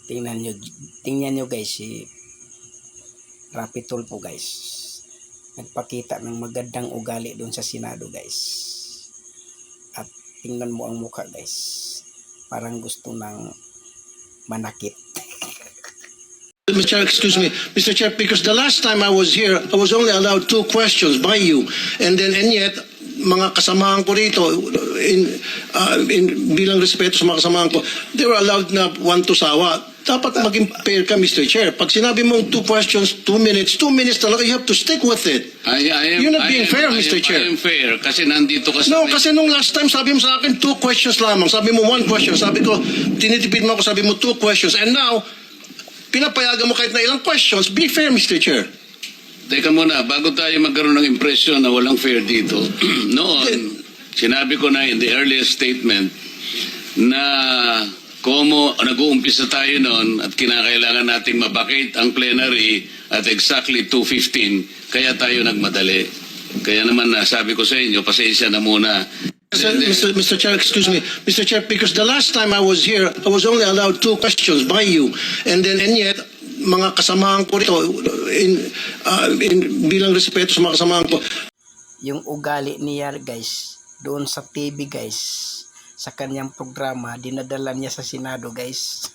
Tingnan nyo guys, si Rapi Tulfo guys. Nagpakita ng magandang ugali doon sa Senado guys. At tingnan mo ang mukha guys. Parang gusto ng manakit. Mr. Chair, excuse me, Mr. Chair, because the last time I was here, I was only allowed 2 questions by you, and yet mga kasamahan ko rito, bilang respeto sa mga kasamahan ko, they were allowed na 1 to sawa. Dapat maging fair ka, Mr. Chair. Pag sinabi mong 2 questions, 2 minutes talaga, you have to stick with it. You're not being fair, Mr. Chair. I am fair kasi nandito ka sa... No, kasi nung last time, sabi mo sa akin 2 questions lamang. Sabi mo 1 question. Sabi ko, tinitipid mo ako, sabi mo 2 questions. And now, pinapayagan mo kahit na ilang questions. Be fair, Mr. Chair. Teka muna, bago tayo magkaroon ng impression na walang fair dito, noon, sinabi ko na in the earliest statement na nag-uumpisa tayo noon at kinakailangan nating mabakate ang plenary at exactly 2:15, kaya tayo nagmadali. Kaya naman sabi ko sa inyo, pasensya na muna. Mr. Chair, excuse me. Mr. Chair, because the last time I was here, I was only allowed 2 questions by you. And yet, mga kasamahan ko rito, bilang respeto sa mga kasamahan ko. Yung ugali niya guys, doon sa TV guys, sa kanyang programa, dinadala niya sa Senado guys.